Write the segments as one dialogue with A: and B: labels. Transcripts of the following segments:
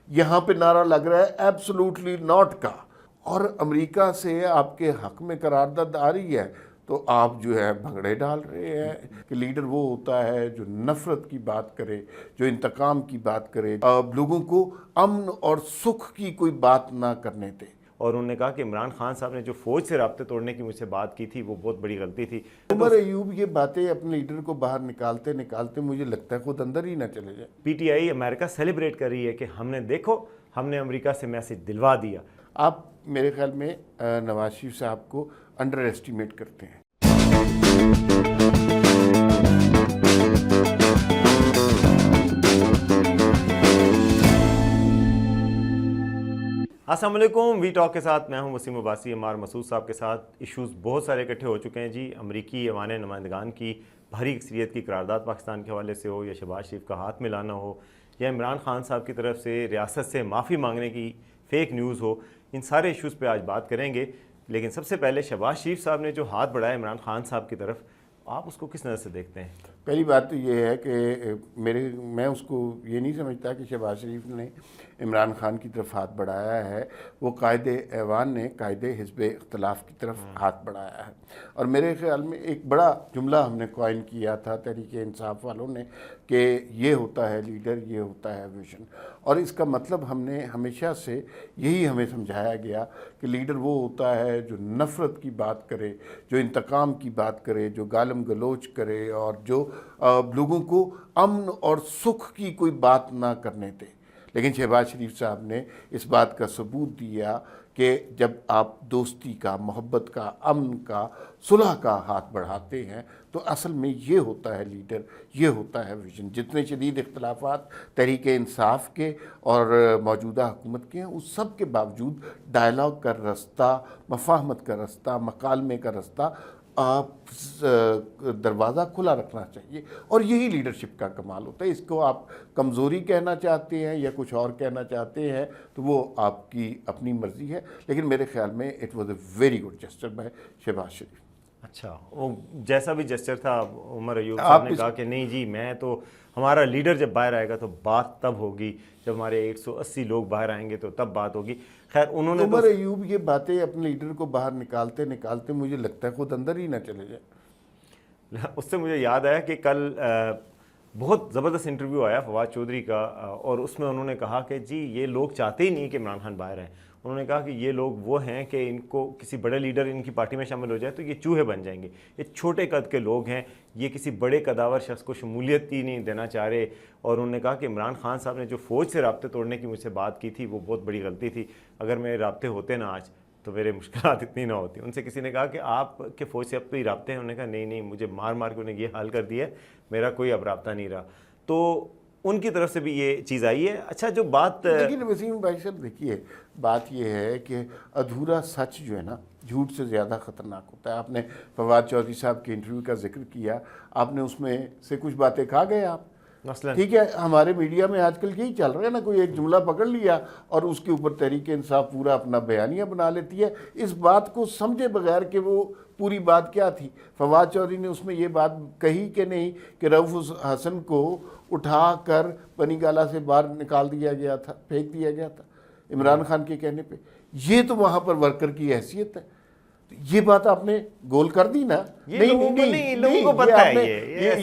A: یہاں پہ نعرہ لگ رہا ہے ایبسولوٹلی ناٹ کا، اور امریکہ سے آپ کے حق میں قرارداد آ رہی ہے تو آپ جو ہے بھنگڑے ڈال رہے ہیں کہ لیڈر وہ ہوتا ہے جو نفرت کی بات کرے، جو انتقام کی بات کرے، لوگوں کو امن اور سکھ کی کوئی بات نہ کرنے دے۔
B: اور انہوں نے کہا کہ عمران خان صاحب نے جو فوج سے رابطے توڑنے کی مجھ سے بات کی تھی وہ بہت بڑی غلطی تھی۔
A: عمر ایوب یہ باتیں اپنے لیڈر کو باہر نکالتے نکالتے مجھے لگتا ہے خود اندر ہی نہ چلے جائے۔
B: P T I America celebrate کر رہی ہے کہ ہم نے دیکھو ہم نے امریکہ سے میسج دلوا دیا۔
A: آپ میرے خیال میں نواز شریف صاحب کو انڈر ایسٹیمیٹ کرتے ہیں۔
B: السلام علیکم، وی ٹاک کے ساتھ میں ہوں وسیم عباسی۔ عمار مسعود صاحب کے ساتھ ایشوز بہت سارے اکٹھے ہو چکے ہیں جی۔ امریکی ایوان نمائندگان کی بھاری اکثریت کی قرارداد پاکستان کے حوالے سے ہو، یا شہباز شریف کا ہاتھ ملانا ہو، یا عمران خان صاحب کی طرف سے ریاست سے معافی مانگنے کی فیک نیوز ہو، ان سارے ایشوز پہ آج بات کریں گے۔ لیکن سب سے پہلے شہباز شریف صاحب نے جو ہاتھ بڑھایا عمران خان صاحب کی طرف، آپ اس کو کس نظر سے دیکھتے ہیں؟
A: پہلی بات تو یہ ہے کہ میں اس کو یہ نہیں سمجھتا کہ شہباز شریف نے عمران خان کی طرف ہاتھ بڑھایا ہے، وہ قائد ایوان نے قائد حزب اختلاف کی طرف ہاتھ بڑھایا ہے۔ اور میرے خیال میں ایک بڑا جملہ ہم نے کوائن کیا تھا تحریک انصاف والوں نے کہ یہ ہوتا ہے لیڈر، یہ ہوتا ہے ویژن، اور اس کا مطلب ہم نے ہمیشہ سے یہی ہمیں سمجھایا گیا کہ لیڈر وہ ہوتا ہے جو نفرت کی بات کرے، جو انتقام کی بات کرے، جو گالم گلوچ کرے، اور جو لوگوں کو امن اور سکھ کی کوئی بات نہ کرنے دے۔ لیکن شہباز شریف صاحب نے اس بات کا ثبوت دیا کہ جب آپ دوستی کا، محبت کا، امن کا، صلح کا ہاتھ بڑھاتے ہیں تو اصل میں یہ ہوتا ہے لیڈر، یہ ہوتا ہے ویژن۔ جتنے شدید اختلافات تحریک انصاف کے اور موجودہ حکومت کے ہیں، اس سب کے باوجود ڈائلاگ کا رستہ، مفاہمت کا رستہ، مکالمے کا رستہ آپ دروازہ کھلا رکھنا چاہیے، اور یہی لیڈرشپ کا کمال ہوتا ہے۔ اس کو آپ کمزوری کہنا چاہتے ہیں یا کچھ اور کہنا چاہتے ہیں تو وہ آپ کی اپنی مرضی ہے، لیکن میرے خیال میں it was a very good gesture by Shahbaz Sharif.
B: اچھا، وہ جیسا بھی جسچر تھا، عمر ایوب صاحب نے کہا کہ نہیں جی، میں تو ہمارا لیڈر جب باہر آئے گا تو بات تب ہوگی، جب ہمارے 180 لوگ باہر آئیں گے تو تب بات ہوگی۔ خیر انہوں نے
A: عمر ایوب یہ باتیں اپنے لیڈر کو باہر نکالتے نکالتے مجھے لگتا ہے خود اندر ہی نہ چلے جائے۔
B: اس سے مجھے یاد آیا کہ کل بہت زبردست انٹرویو آیا فواد چودھری کا، اور اس میں انہوں نے کہا کہ جی یہ لوگ چاہتے ہی نہیں کہ عمران خان باہر آئیں۔ انہوں نے کہا کہ یہ لوگ وہ ہیں کہ ان کو کسی بڑے لیڈر ان کی پارٹی میں شامل ہو جائے تو یہ چوہے بن جائیں گے، یہ چھوٹے قد کے لوگ ہیں، یہ کسی بڑے قداور شخص کو شمولیت ہی نہیں دینا چاہ رہے۔ اور انہوں نے کہا کہ عمران خان صاحب نے جو فوج سے رابطے توڑنے کی مجھ سے بات کی تھی وہ بہت بڑی غلطی تھی، اگر میرے رابطے ہوتے نا آج تو میرے مشکلات اتنی نہ ہوتی۔ ان سے کسی نے کہا کہ آپ کے فوج سے اب تو ہی رابطے ہیں؟ انہوں نے کہا نہیں، مجھے مار مار کے انہیں یہ حال کر دیا ہے، میرا کوئی اب رابطہ نہیں رہا۔ تو ان کی طرف سے بھی یہ چیز آئی ہے۔ اچھا، جو بات
A: لیکن وسیم بھائی صاحب دیکھیے، بات یہ ہے کہ ادھورا سچ جو ہے نا جھوٹ سے زیادہ خطرناک ہوتا ہے۔ آپ نے فواد چودھری صاحب کے انٹرویو کا ذکر کیا، آپ نے اس میں سے کچھ باتیں کھا گئے آپ،
B: مثلا
A: ٹھیک ہے۔ ہمارے میڈیا میں آج کل یہی چل رہا ہے نا، کوئی ایک جملہ پکڑ لیا اور اس کے اوپر تحریک انصاف پورا اپنا بیانیہ بنا لیتی ہے، اس بات کو سمجھے بغیر کہ وہ پوری بات کیا تھی۔ فواد چودھری نے اس میں یہ بات کہی کہ نہیں کہ رؤف حسن کو اٹھا کر پنی گالا سے باہر نکال دیا گیا تھا، پھینک دیا گیا تھا عمران خان کے کہنے پہ، یہ تو وہاں پر ورکر کی حیثیت ہے۔ یہ بات آپ نے گول کر دی نا،
B: لوگوں کو پتہ ہے،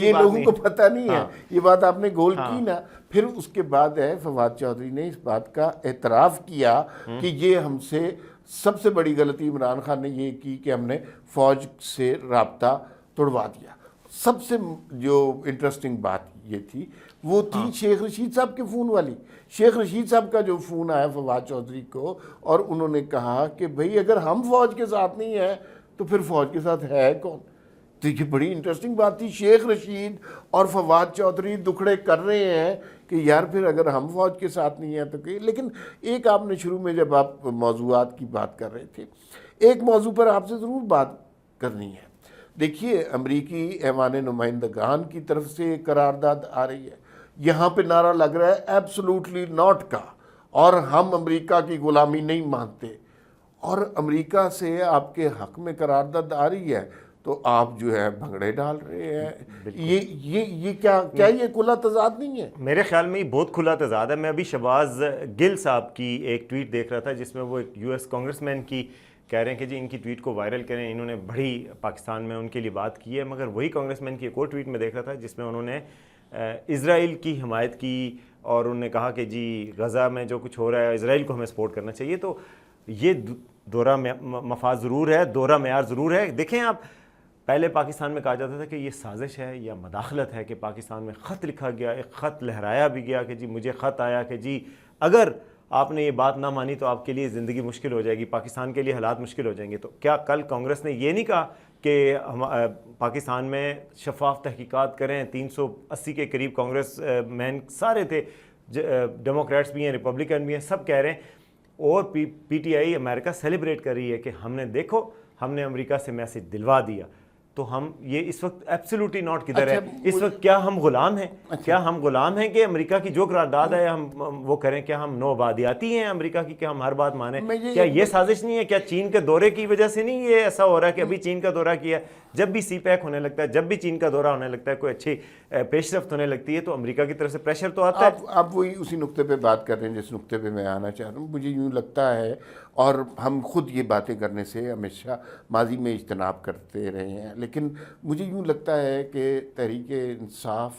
A: یہ لوگوں کو پتہ نہیں ہے، یہ بات آپ نے گول کی نا۔ پھر اس کے بعد ہے فواد چودھری نے اس بات کا اعتراف کیا کہ یہ ہم سے سب سے بڑی غلطی عمران خان نے یہ کی کہ ہم نے فوج سے رابطہ توڑوا دیا۔ سب سے جو انٹرسٹنگ بات یہ تھی وہ تھی شیخ رشید صاحب کے فون والی۔ شیخ رشید صاحب کا جو فون آیا فواد چودھری کو، اور انہوں نے کہا کہ بھئی اگر ہم فوج کے ساتھ نہیں ہیں تو پھر فوج کے ساتھ ہے کون؟ تو یہ بڑی انٹرسٹنگ بات تھی۔ شیخ رشید اور فواد چودھری دکھڑے کر رہے ہیں کہ یار پھر اگر ہم فوج کے ساتھ نہیں ہیں تو کہ، لیکن ایک آپ نے شروع میں جب آپ موضوعات کی بات کر رہے تھے، ایک موضوع پر آپ سے ضرور بات کرنی ہے۔ دیکھیے، امریکی ایوان نمائندگان کی طرف سے قرارداد آ رہی ہے، یہاں پہ نعرہ لگ رہا ہے ایبسولوٹلی ناٹ کا، اور ہم امریکہ کی غلامی نہیں مانتے، اور امریکہ سے آپ کے حق میں قرارداد آ رہی ہے تو آپ جو ہے بھنگڑے ڈال رہے ہیں. یہ کیا یہ کھلا تضاد نہیں ہے؟
B: میرے خیال میں یہ بہت کھلا تضاد ہے. میں ابھی شہباز گل صاحب کی ایک ٹویٹ دیکھ رہا تھا جس میں وہ ایک یو ایس کانگریس مین کی کہہ رہے ہیں کہ جی ان کی ٹویٹ کو وائرل کریں, انہوں نے بڑی پاکستان میں ان کے لیے بات کی ہے. مگر وہی کانگریس مین کی ایک اور ٹویٹ میں دیکھ رہا تھا جس میں انہوں نے اسرائیل کی حمایت کی اور انہوں نے کہا کہ جی غزہ میں جو کچھ ہو رہا ہے اسرائیل کو ہمیں سپورٹ کرنا چاہیے. تو یہ دورہ مفاد ضرور ہے, دورہ معیار ضرور ہے. دیکھیں آپ, پہلے پاکستان میں کہا جاتا تھا کہ یہ سازش ہے یا مداخلت ہے کہ پاکستان میں خط لکھا گیا, ایک خط لہرایا بھی گیا کہ جی مجھے خط آیا کہ جی اگر آپ نے یہ بات نہ مانی تو آپ کے لیے زندگی مشکل ہو جائے گی, پاکستان کے لیے حالات مشکل ہو جائیں گے. تو کیا کل کانگریس نے یہ نہیں کہا کہ ہم پاکستان میں شفاف تحقیقات کریں؟ 380 کے قریب کانگریس مین سارے تھے, ڈیموکریٹس بھی ہیں, ریپبلکن بھی ہیں, سب کہہ رہے ہیں. اور P T I America celebrate کر رہی ہے کہ ہم نے دیکھو ہم نے امریکہ سے میسج دلوا دیا. تو ہم یہ اس وقت ایبسلیوٹلی ناٹ کدھر ہے اس وقت؟ کیا ہم غلام ہیں؟ کیا ہم غلام ہیں کہ امریکہ کی جو قرارداد ہے ہم وہ کریں؟ کیا ہم نو آبادیاتی ہیں امریکہ کی کہ ہم ہر بات مانیں؟ کیا یہ سازش نہیں ہے؟ کیا چین کے دورے کی وجہ سے نہیں یہ ایسا ہو رہا ہے کہ ابھی چین کا دورہ کیا؟ جب بھی سی پیک ہونے لگتا ہے, جب بھی چین کا دورہ ہونے لگتا ہے, کوئی اچھی پیش رفت ہونے لگتی ہے تو امریکہ کی طرف سے پریشر تو آتا ہے.
A: آپ وہی اسی نقطے پہ بات کر رہے ہیں جس نقطے پہ میں آنا چاہ رہا ہوں. مجھے یوں لگتا ہے, اور ہم خود یہ باتیں کرنے سے ہمیشہ ماضی میں اجتناب کرتے رہے ہیں, لیکن مجھے یوں لگتا ہے کہ Tehreek Insaf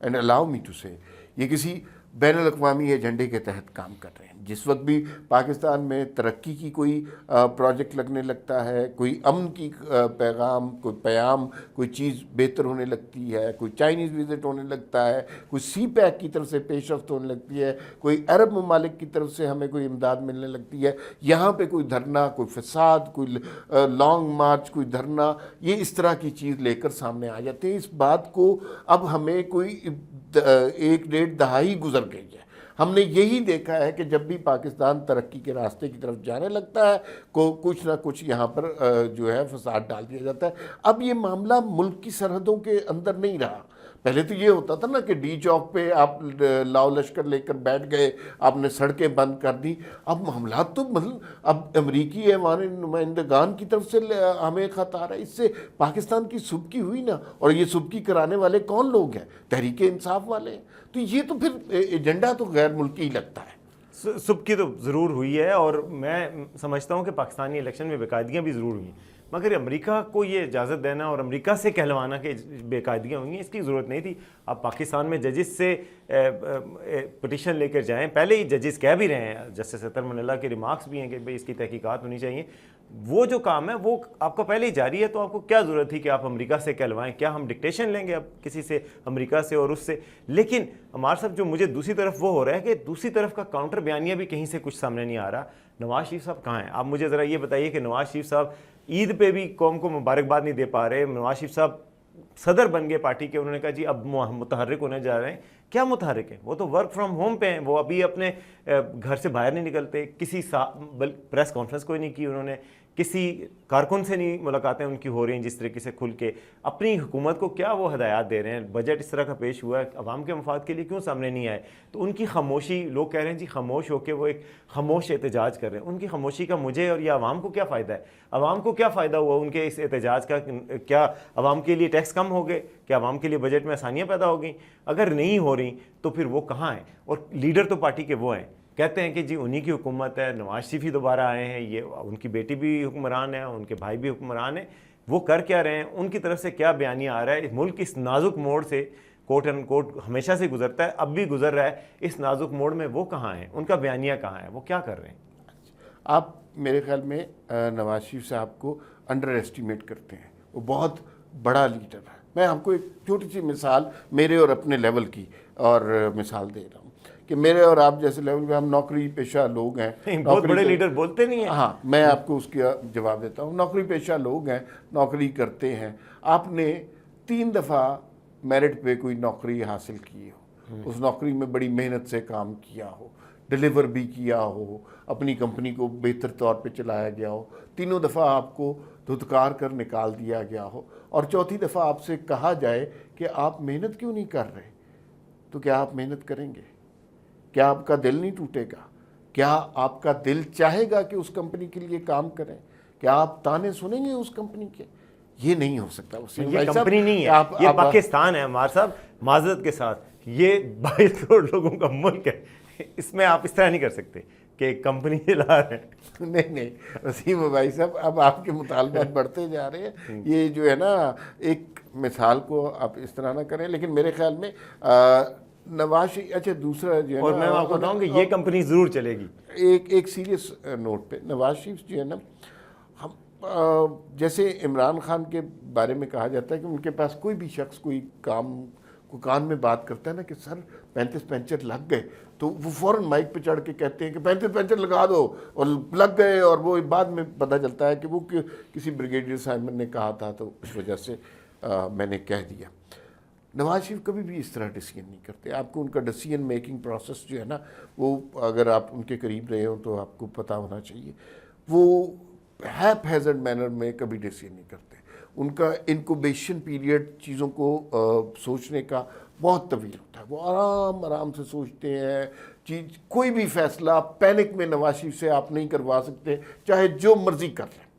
A: and allow me to سے یہ کسی بین الاقوامی ایجنڈے کے تحت کام کر رہے ہیں. جس وقت بھی پاکستان میں ترقی کی کوئی پروجیکٹ لگنے لگتا ہے, کوئی امن کی پیغام کوئی چیز بہتر ہونے لگتی ہے, کوئی چائنیز وزٹ ہونے لگتا ہے, کوئی سی پیک کی طرف سے پیش رفت ہونے لگتی ہے, کوئی عرب ممالک کی طرف سے ہمیں کوئی امداد ملنے لگتی ہے, یہاں پہ کوئی دھرنا, کوئی فساد, کوئی لانگ مارچ, کوئی دھرنا, یہ اس طرح کی چیز لے کر سامنے آ جاتے ہیں. اس بات کو اب ہمیں کوئی 1-1.5 دہائی گزر گئی ہے. ہم نے یہی دیکھا ہے کہ جب بھی پاکستان ترقی کے راستے کی طرف جانے لگتا ہے کچھ نہ کچھ یہاں پر جو ہے فساد ڈال دیا جاتا ہے. اب یہ معاملہ ملک کی سرحدوں کے اندر نہیں رہا. پہلے تو یہ ہوتا تھا نا کہ ڈی چوک پہ آپ لاؤ لشکر لے کر بیٹھ گئے, آپ نے سڑکیں بند کر دی. اب معاملات تو مطلب اب امریکی ایوان نمائندگان کی طرف سے ہمیں خط آ رہا ہے. اس سے پاکستان کی سبکی ہوئی نا, اور یہ سبکی کرانے والے کون لوگ ہیں؟ تحریک انصاف والے ہیں. تو یہ تو پھر ایجنڈا تو غیر ملکی لگتا ہے.
B: سبکی تو ضرور ہوئی ہے, اور میں سمجھتا ہوں کہ پاکستانی الیکشن میں بے قاعدگیاں بھی ضرور ہوئی ہیں, مگر امریکہ کو یہ اجازت دینا اور امریکہ سے کہلوانا کہ بے قاعدگیاں ہوئی ہیں, اس کی ضرورت نہیں تھی. آپ پاکستان میں ججز سے پٹیشن لے کر جائیں. پہلے ہی ججز کہہ بھی رہے ہیں, جسٹس اطہر من اللہ کے ریمارکس بھی ہیں کہ بھئی اس کی تحقیقات ہونی چاہیے. وہ جو کام ہے وہ آپ کا پہلے ہی جاری ہے, تو آپ کو کیا ضرورت تھی کہ آپ امریکہ سے کہلوائیں؟ کیا ہم ڈکٹیشن لیں گے اب کسی سے امریکہ سے اور اس سے؟ لیکن ہمارے صاحب جو مجھے دوسری طرف وہ ہو رہا ہے کہ دوسری طرف کا کاؤنٹر بیانیہ بھی کہیں سے کچھ سامنے نہیں آ رہا. نواز شریف صاحب کہاں ہیں؟ آپ مجھے ذرا یہ بتائیے کہ نواز شریف صاحب عید پہ بھی قوم کو مبارکباد نہیں دے پا رہے. نواز شریف صاحب صدر بن گئے پارٹی کے, انہوں نے کہا جی اب متحرک ہونے جا رہے ہیں. کیا متحرک ہیں؟ وہ تو ورک فرام ہوم پہ ہیں, وہ ابھی اپنے گھر سے باہر نہیں نکلتے. کسی پریس کانفرنس کوئی نہیں کی انہوں نے, کسی کارکن سے نہیں ملاقاتیں ان کی ہو رہی ہیں جس طریقے سے کھل کے. اپنی حکومت کو کیا وہ ہدایات دے رہے ہیں؟ بجٹ اس طرح کا پیش ہوا ہے, عوام کے مفاد کے لیے کیوں سامنے نہیں آئے؟ تو ان کی خاموشی, لوگ کہہ رہے ہیں جی خاموش ہو کے وہ ایک خاموش احتجاج کر رہے ہیں. ان کی خاموشی کا مجھے اور یہ عوام کو کیا فائدہ ہے؟ عوام کو کیا فائدہ ہوا ان کے اس احتجاج کا؟ کیا عوام کے لیے ٹیکس کم ہو گئے؟ کیا عوام کے لیے بجٹ میں آسانیاں پیدا ہو گئیں؟ اگر نہیں ہو رہی تو پھر وہ کہاں ہیں؟ اور لیڈر تو پارٹی کے وہ ہیں, کہتے ہیں کہ جی انہی کی حکومت ہے, نواز شریف ہی دوبارہ آئے ہیں, یہ ان کی بیٹی بھی حکمران ہے, ان کے بھائی بھی حکمران ہیں. وہ کر کیا رہے ہیں؟ ان کی طرف سے کیا بیانیہ آ رہا ہے؟ ملک اس نازک موڑ سے کوٹ اینڈ کوٹ ہمیشہ سے گزرتا ہے, اب بھی گزر رہا ہے. اس نازک موڑ میں وہ کہاں ہیں؟ ان کا بیانیہ کہاں ہے؟ وہ کیا کر رہے ہیں؟
A: آپ میرے خیال میں نواز شریف صاحب کو انڈر ایسٹیمیٹ کرتے ہیں. وہ بہت بڑا لیڈر ہے. میں آپ کو ایک چھوٹی سی مثال میرے اور اپنے لیول کی اور مثال دے رہا ہوں کہ میرے اور آپ جیسے لیول پہ ہم نوکری پیشہ لوگ ہیں.
B: بہت بڑے لیڈر بولتے نہیں ہیں.
A: ہاں, میں آپ کو اس کا جواب دیتا ہوں. نوکری پیشہ لوگ ہیں, نوکری کرتے ہیں. آپ نے 3 دفعہ میرٹ پہ کوئی نوکری حاصل کی ہو, اس نوکری میں بڑی محنت سے کام کیا ہو, ڈیلیور بھی کیا ہو, اپنی کمپنی کو بہتر طور پہ چلایا گیا ہو, تینوں دفعہ آپ کو دھتکار کر نکال دیا گیا ہو, اور چوتھی دفعہ آپ سے کہا جائے کہ آپ محنت کیوں نہیں کر رہے, تو کیا آپ محنت کریں گے؟ کیا آپ کا دل نہیں ٹوٹے گا؟ کیا آپ کا دل چاہے گا کہ اس کمپنی کے لیے کام کریں؟ کیا آپ تانے سنیں گے اس کمپنی کے یہ نہیں ہو سکتا.
B: یہ کمپنی نہیں ہے, یہ پاکستان ہے عمار صاحب, معذرت کے ساتھ یہ 22 کروڑ لوگوں کا ملک ہے, اس میں آپ اس طرح نہیں کر سکتے کہ کمپنی چلا رہے ہیں.
A: نہیں وسیم بھائی صاحب, اب آپ کے مطالبات بڑھتے جا رہے ہیں. یہ جو ہے نا ایک مثال کو آپ اس طرح نہ کریں, لیکن میرے خیال میں نواز شریف, اچھا دوسرا جو ہے
B: اور میں آپ کو بتاؤں کہ یہ کمپنی ضرور چلے گی.
A: ایک سیریس نوٹ پہ نواز شریف جو ہے نا, ہم جیسے عمران خان کے بارے میں کہا جاتا ہے کہ ان کے پاس کوئی بھی شخص کوئی کان میں بات کرتا ہے نا کہ سر 35 پینچر لگ گئے, تو وہ فوراً مائک پہ چڑھ کے کہتے ہیں کہ 35 پینچر لگا دو, اور لگ گئے, اور وہ بعد میں پتہ چلتا ہے کہ وہ کسی بریگیڈیئر سائمن نے کہا تھا تو اس وجہ سے میں نے کہہ دیا. نواز شریف کبھی بھی اس طرح ڈیسیجن نہیں کرتے. آپ کو ان کا ڈیسیجن میکنگ پروسیس جو ہے نا, وہ اگر آپ ان کے قریب رہے ہوں تو آپ کو پتہ ہونا چاہیے, وہ ہیپ ہیزرڈ مینر میں کبھی ڈیسیجن نہیں کرتے. ان کا انکوبیشن پیریڈ چیزوں کو سوچنے کا بہت طویل ہوتا ہے. وہ آرام سے سوچتے ہیں چیز, کوئی بھی فیصلہ پینک میں نواز شریف سے آپ نہیں کروا سکتے, چاہے جو مرضی کر لیں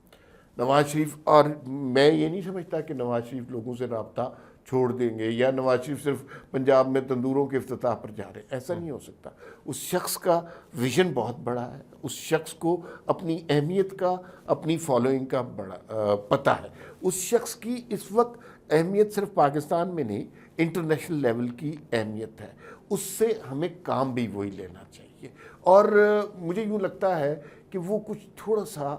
A: نواز شریف. اور میں یہ نہیں سمجھتا کہ نواز شریف لوگوں سے رابطہ چھوڑ دیں گے یا نواز شریف صرف پنجاب میں تندوروں کے افتتاح پر جا رہے ہیں, ایسا نہیں ہو سکتا. اس شخص کا ویژن بہت بڑا ہے, اس شخص کو اپنی اہمیت کا, اپنی فالوئنگ کا بڑا پتہ ہے. اس شخص کی اس وقت اہمیت صرف پاکستان میں نہیں, انٹرنیشنل لیول کی اہمیت ہے. اس سے ہمیں کام بھی وہی لینا چاہیے. اور مجھے یوں لگتا ہے کہ وہ کچھ تھوڑا سا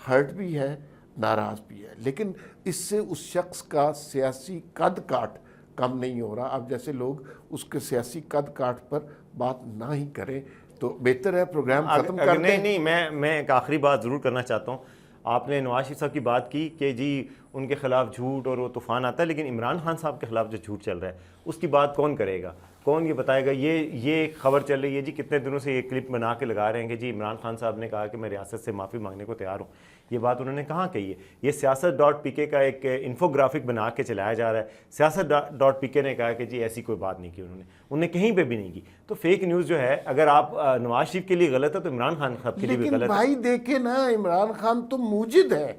A: ہرٹ بھی ہے, ناراض بھی ہے, لیکن اس سے اس شخص کا سیاسی قد کاٹ کم نہیں ہو رہا. اب جیسے لوگ اس کے سیاسی قد کاٹ پر بات نہ ہی کریں تو بہتر ہے. پروگرام ختم کر دیں.
B: نہیں, میں ایک آخری بات ضرور کرنا چاہتا ہوں. آپ نے نواز شریف صاحب کی بات کی کہ جی ان کے خلاف جھوٹ اور وہ طوفان آتا ہے, لیکن عمران خان صاحب کے خلاف جو جھوٹ چل رہا ہے اس کی بات کون کرے گا, کون یہ بتائے گا؟ یہ خبر چل رہی ہے جی, کتنے دنوں سے یہ کلپ بنا کے لگا رہے ہیں کہ جی عمران خان صاحب نے کہا کہ میں ریاست سے معافی مانگنے کو تیار ہوں. یہ بات انہوں نے کہاں کہی ہے؟ یہ سیاست.pk کا ایک انفوگرافک بنا کے چلایا جا رہا ہے. سیاست.pk نے کہا کہ جی ایسی کوئی بات نہیں کی, انہوں نے کہیں پہ بھی نہیں کی. تو فیک نیوز جو ہے, اگر آپ نواز شریف کے لیے غلط ہے تو عمران خان صاحب کے لیے بھی غلط ہے.
A: لیکن بھائی دیکھیں نا, عمران خان تو موجد ہے,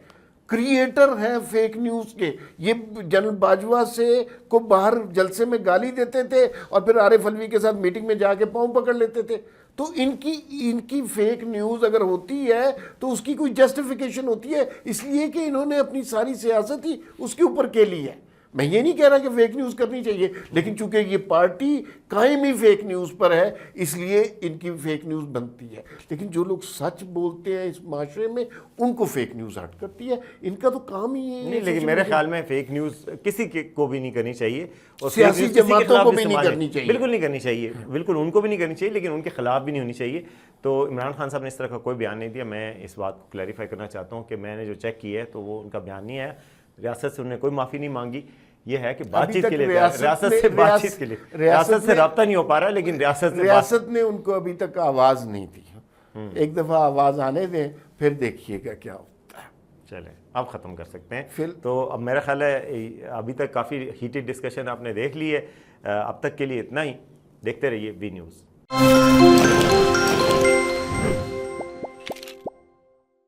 A: کریئٹر ہیں فیک نیوز کے. یہ جنرل باجوہ سے کو باہر جلسے میں گالی دیتے تھے اور پھر عارف علوی کے ساتھ میٹنگ میں جا کے پاؤں پکڑ لیتے تھے. تو ان کی فیک نیوز اگر ہوتی ہے تو اس کی کوئی جسٹیفیکیشن ہوتی ہے, اس لیے کہ انہوں نے اپنی ساری سیاست ہی اس کے اوپر کے لی ہے. میں یہ نہیں کہہ رہا کہ فیک نیوز کرنی چاہیے, لیکن چونکہ یہ پارٹی قائم ہی فیک نیوز پر ہے اس لیے ان کی فیک نیوز بنتی ہے. لیکن جو لوگ سچ بولتے ہیں اس معاشرے میں ان کو فیک نیوز ہٹ کرتی ہے. ان کا تو کام ہی ہے.
B: نہیں, لیکن میرے خیال میں فیک نیوز کسی کو بھی نہیں کرنی چاہیے, اور
A: سیاسی جماعتوں کو بھی نہیں کرنی چاہیے.
B: بالکل نہیں کرنی چاہیے, بالکل ان کو بھی نہیں کرنی چاہیے, لیکن ان کے خلاف بھی نہیں ہونی چاہیے. تو عمران خان صاحب نے اس طرح کا کوئی بیان نہیں دیا. میں اس بات کو کلیریفائی کرنا چاہتا ہوں کہ میں نے جو چیک کی ہے تو وہ ان کا بیان نہیں ہے. ریاست سے انہوں نے کوئی معافی نہیں مانگی. یہ ہے کہ بات چیت کے لیے ریاست سے رابطہ نہیں ہو پا رہا, لیکن
A: ریاست نے ان کو ابھی تک آواز نہیں دی. ایک دفعہ آواز آنے دیں, پھر دیکھیے گا کیا ہوتا ہے.
B: چلیں اب ختم کر سکتے ہیں. تو اب میرا خیال ہے ابھی تک کافی ہیٹڈ ڈسکشن آپ نے دیکھ لی ہے. اب تک کے لیے اتنا ہی. دیکھتے رہیے وی نیوز.